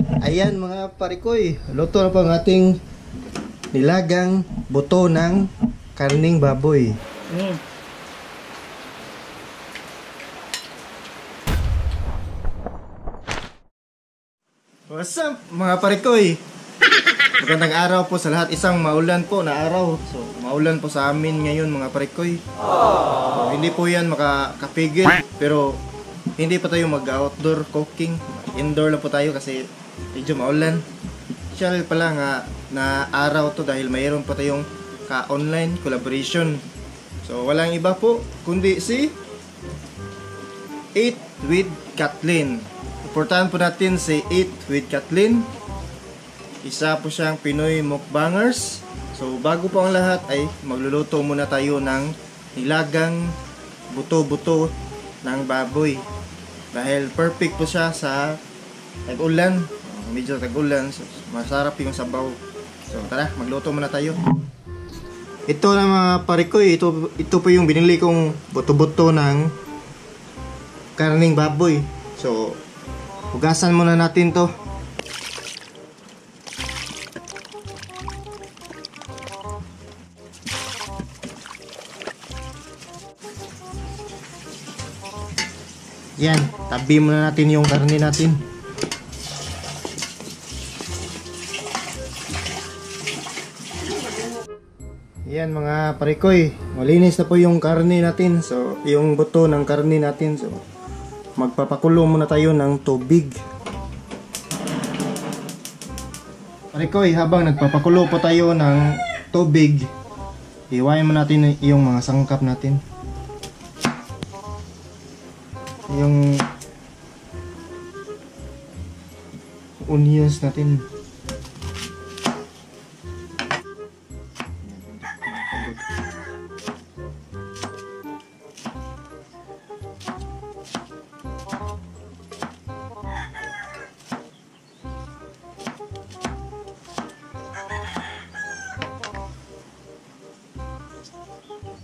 Ayan mga parikoy, luto na po ang ating nilagang buto ng karning baboy. What's up mga parikoy? Magandang araw po sa lahat. Isang maulan po na araw. So maulan po sa amin ngayon mga parikoy. So, hindi po yan makakapigil. Pero hindi pa tayo mag-outdoor cooking. Indoor lang po tayo kasi medyo maulan. Special pala nga na araw to dahil mayroon pa tayong ka-online collaboration. So walang iba po kundi si Eat with Kathleen. Importante po natin si Eat with Kathleen. Isa po siyang Pinoy mukbangers. So bago po ang lahat ay magluluto muna tayo ng nilagang buto-buto ng baboy. Dahil perfect po siya sa tag-ulan. Medyo tag-ulan. So, masarap yung sabaw. So tara, magluto muna tayo. Ito na mga parikoy. Ito po yung binili kong buto-buto ng karning baboy. So hugasan muna natin to. Yan, tabi muna natin yung karne natin. Yan mga parikoy, malinis na po yung karne natin. So, yung buto ng karne natin. So, magpapakulo muna tayo ng tubig. Parikoy, habang nagpapakulo po tayo ng tubig, hiwain mo natin yung mga sangkap natin. Yung onions natin.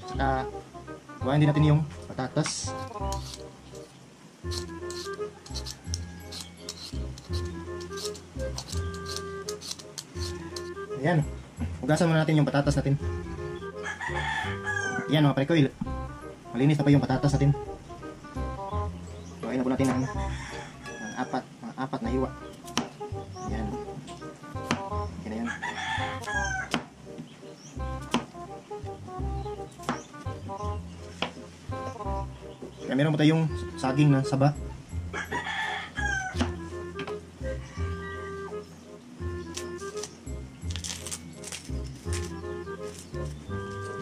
Saka buhayin din natin yung patatas. Ayan, hugasan muna natin yung patatas natin. Ayan mga parikoy, malinis na pa yung patatas natin. Buhayin na po natin ng apat na hiwa. Ayan. Okay na yan. Kaya meron po tayong saging na saba.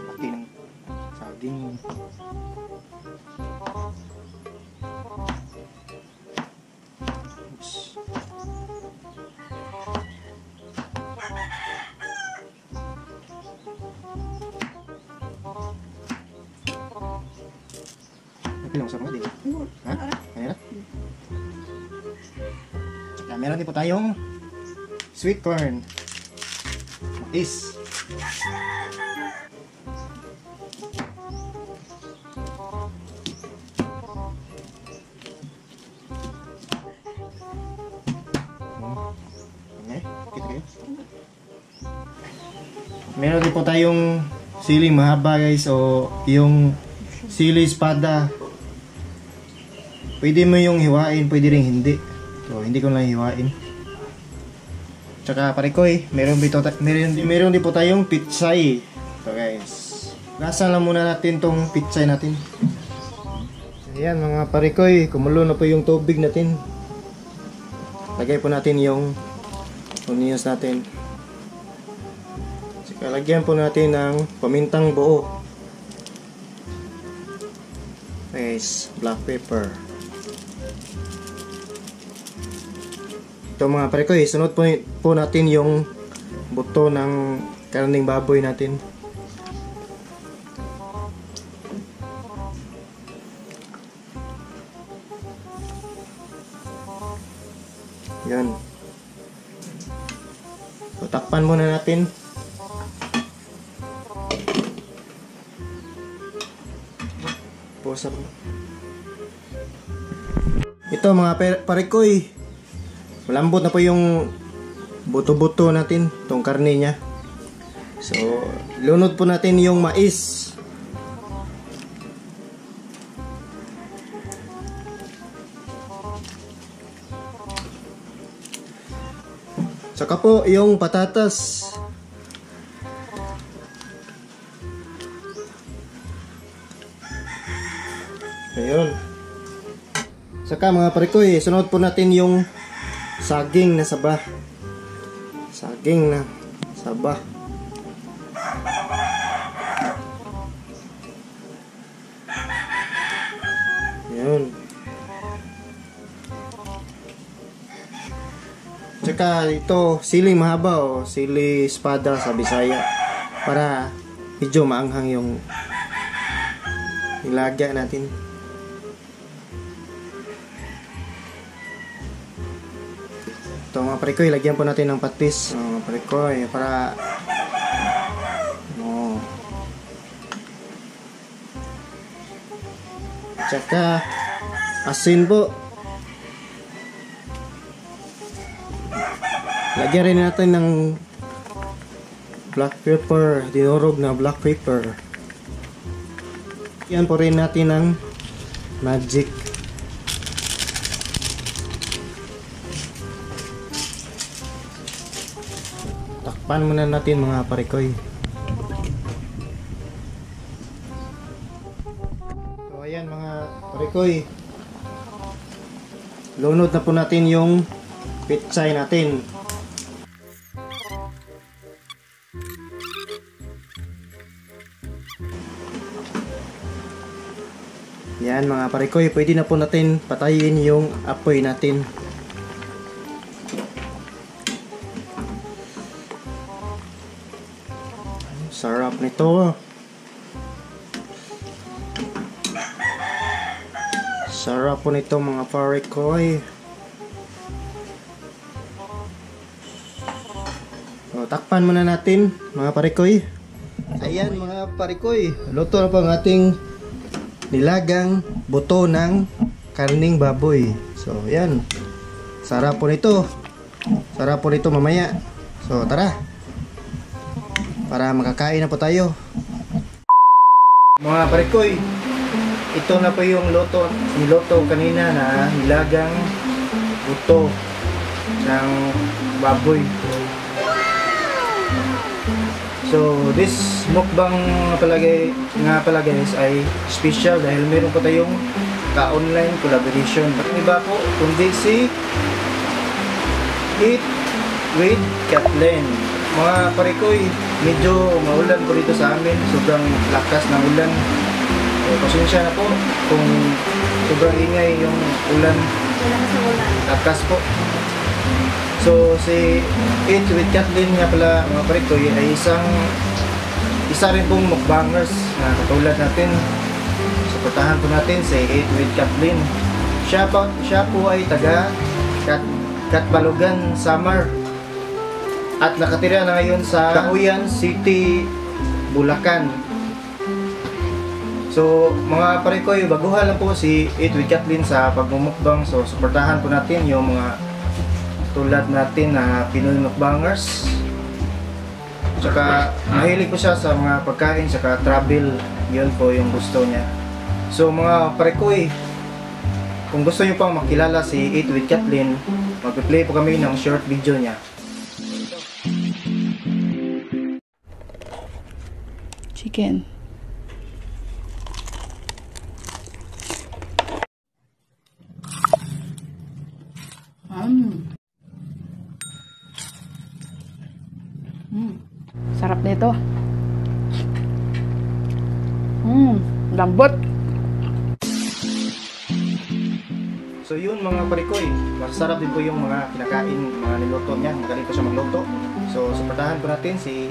Laki ng saging. Oops. Pilang sa mga din. Ha? Kanina? Meron din po tayong sweet corn. Mais. Okay, kita kayo. Meron din po tayong siling mahaba guys, o yung sili espada. Pwede mo yung hiwain, pwede rin hindi. So, hindi ko lang hiwain. Tsaka parikoy, meron din po tayong pitsay. So guys, gasan lang muna natin tong pitsay natin. Ayan mga parikoy, kumulo na po yung tubig natin. Lagay po natin yung onions natin. Tsaka lagyan po natin ng pamintang buo. Guys, black pepper. Ito mga parikoy, sunod po natin yung buto ng karning baboy natin. Yan. So, takpan muna natin. Ito mga parikoy, malambot na po yung buto-buto natin, itong karne niya. So, lunod po natin yung mais. Saka po yung patatas. Ayun. Saka mga parikoy, sunod po natin yung saging na saba. Saging na saba. Ayun. Tsaka ito, sili mahaba o sili espada sa Bisaya para medyo maanghang yung ilagya natin. Ito mga parikoy, lagyan po natin ng patis. Mga parikoy, para tsaka asin po. Lagyan rin natin ng black pepper, dinurog na black pepper. Yan po rin natin ng magic. Takpan muna natin mga parikoy. So ayan mga parikoy, lunod na po natin yung pitsay natin. Yan mga parikoy, pwede na po natin patayin yung apoy natin. Sarap nito. Sarap po nito mga parikoy. So, takpan muna natin mga parikoy. Ayan mga parikoy, luto na po ang ating nilagang buto ng karning baboy. So, yan. Sarap po nito. Sarap po nito mamaya. So, tara. Para makakain na po tayo. Mga parikoy, ito na po yung niluto kanina na nilagang buto ng baboy. So, this mukbang nga pala guys ay special dahil meron po tayong ka-online collaboration. Iba po, kundi si Eat with Kathleen. Mga parikoy, medyo maulan po dito sa amin. Sobrang lakas ng ulan. Pasensya na po kung sobrang ingay yung ulan. Lakas po. So, si Eat with Kathleen nga pala mga parikoy ay isa rin pong mukbangers na katulad natin. Suportahan po natin si Eat with Kathleen. Siya po ay taga Katbalogan, Samar. At nakatira na ngayon sa Cauyan City, Bulacan. So, mga parikoy, baguhan lang po si Eat with Kathleen sa pagmumukbang. So, suportahan po natin yung mga tulad natin na Pinoy mukbangers. Tsaka mahilig po siya sa mga pagkain, tsaka travel. Yun po yung gusto niya. So mga parikoy, kung gusto niyo pang makilala si Eat with Kathleen, mag-play po kami ng short video niya. Chicken. Sarap nito. Lambot. So yun mga parikoy, masarap din po yung mga kinakain, mga niluto niya. Magaling po siya magluto. So suportahan po natin si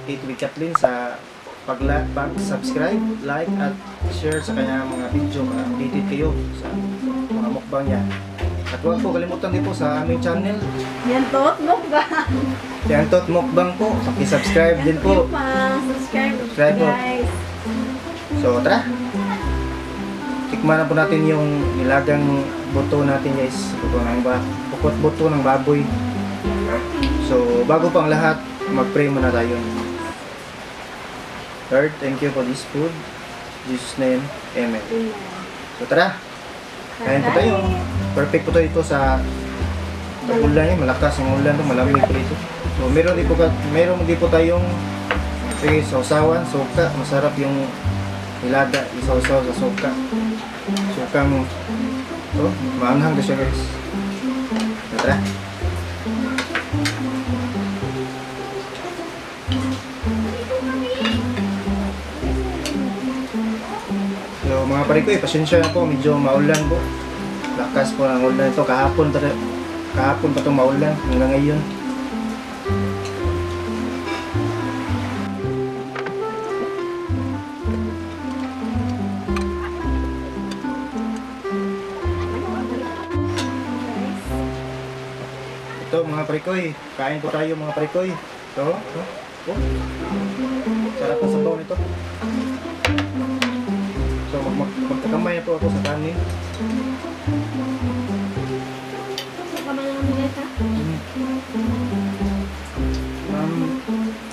Eat with Kathleen sa pag-subscribe, like at share sa kanyang mga video para updated kayo sa mga mukbang niya. At huwag po kalimutan din po sa aming channel, Yantot Mukbang. Yantot Mukbang po. Paki-subscribe din po. Subscribe po. guys. So tara, tikman na po natin yung nilagang buto natin guys. Buto buto ng baboy. So, bago pang lahat, mag-pray muna tayo. Lord, thank you for this food. In Jesus' name, Amen. So, tara. Kain po tayo. Perfect po tayo ito sa ulan eh. Malakas ang ulan. Malamig po ito. So, meron din po tayong sausawan, suka. Masarap yung nilada. Isausaw sa suka. Suka mo. So, maanghang na siya guys. So, tara. So, mga pare ko, pasensya na po, medyo maulan po. Lakas po ng ulan ito. Kahapon pa ito maulan hanggang ngayon. Ito mga pare ko, kain po tayo mga pare ko. Ito. Oh. Sarap na sabaw nito. So, magkakamay na po ako sa kanin. Kamay naman nila ito.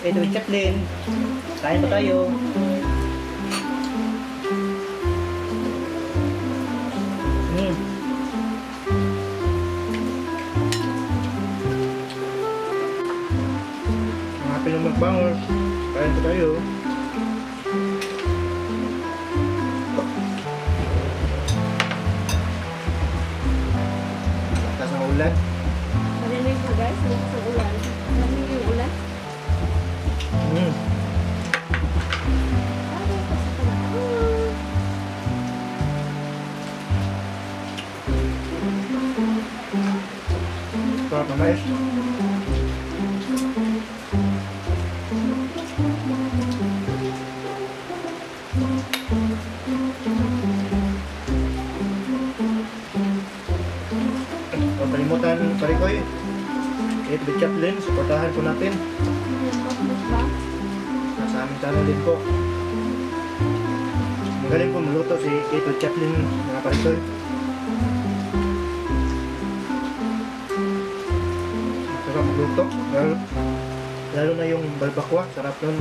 Ito, Kathleen. Kain pa tayo. Mga pinamagbangos. Kain pa tayo. Ulan. Marinig po guys, bukas ang ulan. Marinig yung ulan. Sarap na guys. Kalimutan pare ko Ito with Kathleen, supportahan po natin. Sa aming channel din po. Magaling po maluto si Ito with Kathleen, mga pare ko. Sarap magluto. Lalo na yung balbakwa, sarap nun.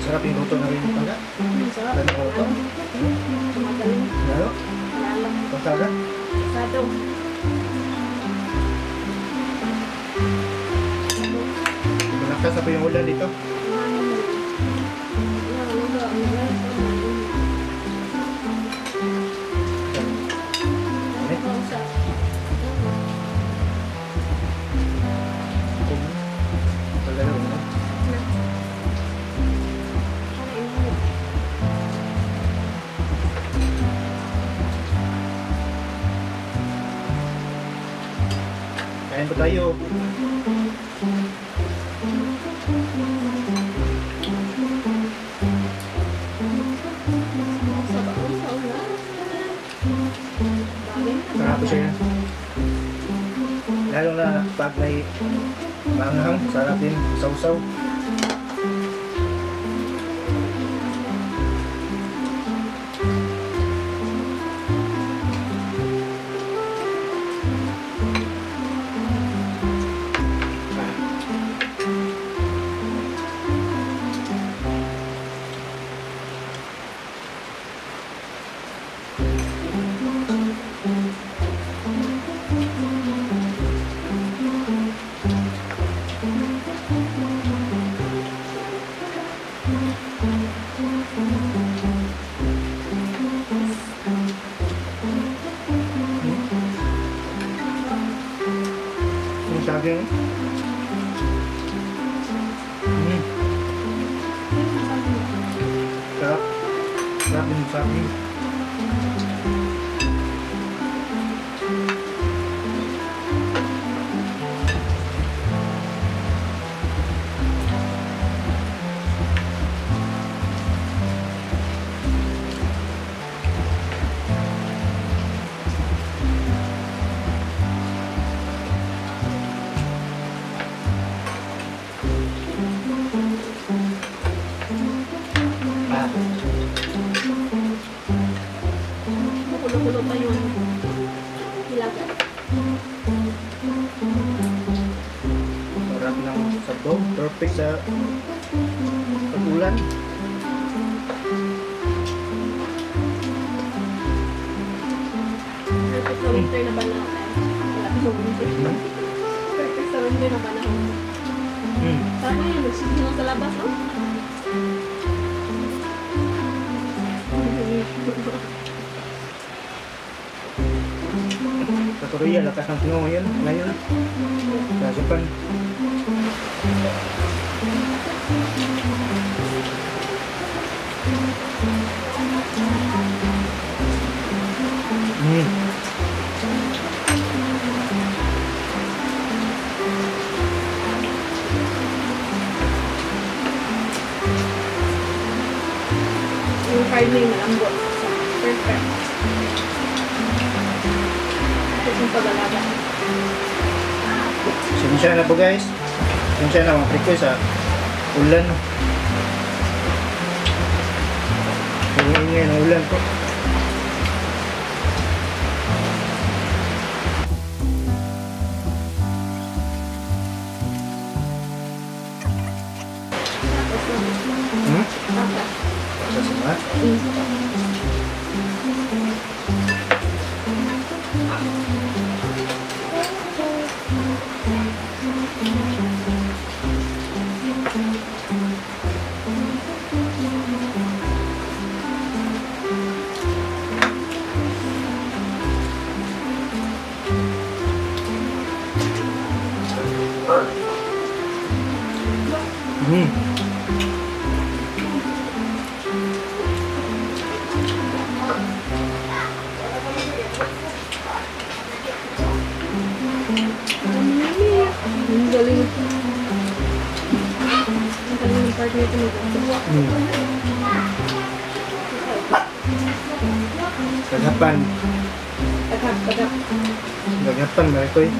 Sarap yung luto na rin yung pala. Sarap. Lalo na luto. Magaling. Lalo? Lalang. Pagkaga? Sado. Malakas na po yung ulan dito. Kain po tayo. Sarap po siya. Lalo na pag may maanghang, sarap din, sausaw. Yung saging. Sarap. Sarap din yung saging. sabaw. Perfect sa pag-ulan. Perfect sa winter na panahon. Wala sa winter. Perfect sa winter na panahon. Sana yun, nagsisingaw sa labas, no? Sa Korea, lakas ng tingo ngayon. Sa Japan. Yung carving malambot. Perfect. Yung pag-alaga. Sinsya na po guys. Sinsya na mga prikoy sa ulan. Ingay ng ulan po. Tapos, Sa sima. ang galing. Ang galing ng partner ko nito. Kagapan. Tagap. Kagapan ba ito eh?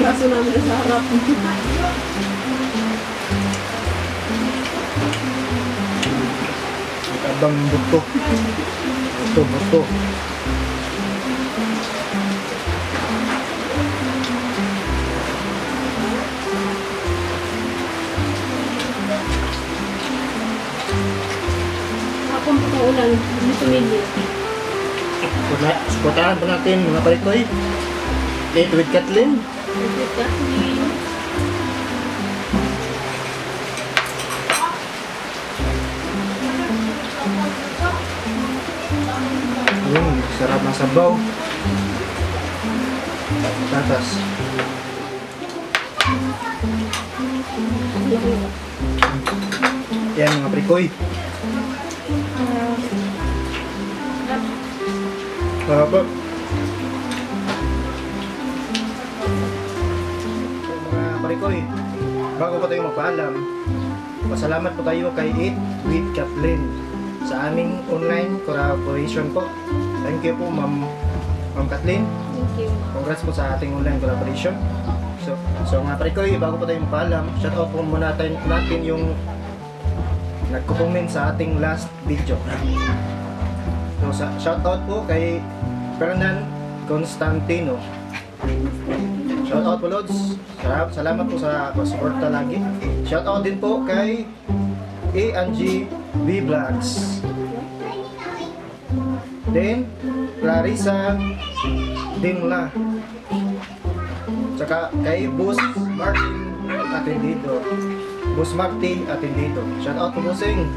Kaso namin sa harap. Abang buto. Buto. Ako ang pakaulan. Hindi tumigil. Supportahan po natin mga parikoy. Date with Kathleen. Perfect Kathleen. Sarap ng sabaw. Tatas. Yan mga prikoy. Apa? Mga parikoy, bago pa tayo magpaalam, pasalamat po tayo kay Eat with Kathleen sa aming online collaboration po. Thank you po Ma'am Kathleen. Thank you. Congrats po sa ating online collaboration. So mga parikoy, bago pa tayo magpaalam, shoutout po muna natin yung nagko-comment sa ating last video. So shoutout po kay Fernan Constantino. Shoutout po Lods. Salamat po sa pag-suporta lagi. Shoutout din po kay A&G V Vlogs. Then Clarissa Dingla. Tsaka kay Boss Martin Atendido. Boss Martin Atendido. Shoutout po Bossing.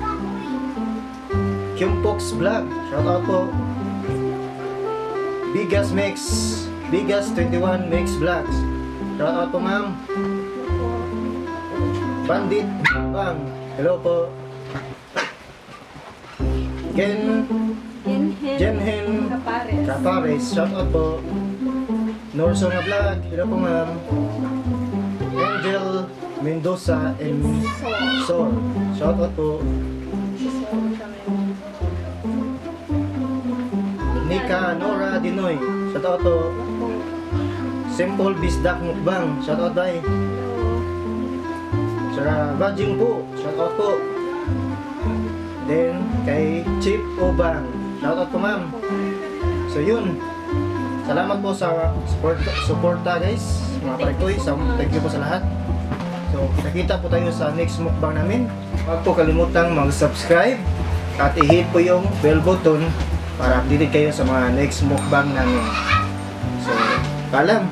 Kimpox Vlog. Shoutout po. Bigas 21 Mix Vlogs. Shoutout po ma'am. Bandit Bang. Hello po. Ken Jenhen Kapares. Capares, shout out po. Norso nga vlog, hello po ma'am. Angel Mendoza and Sol, shout out po. Nika Nora Dinoy, shout out po. Simple Bisdak Mukbang, shout out bye. Sara Bajing po, shout out po. Then kay Chip Obang, shout out po ma'am. So yun, salamat po sa suporta guys, mga parikoy. Thank you po sa lahat. So nakita po tayo sa next mukbang namin. Huwag po kalimutang mag-subscribe at i-hit po yung bell button para updated kayo sa mga next mukbang namin. So paalam.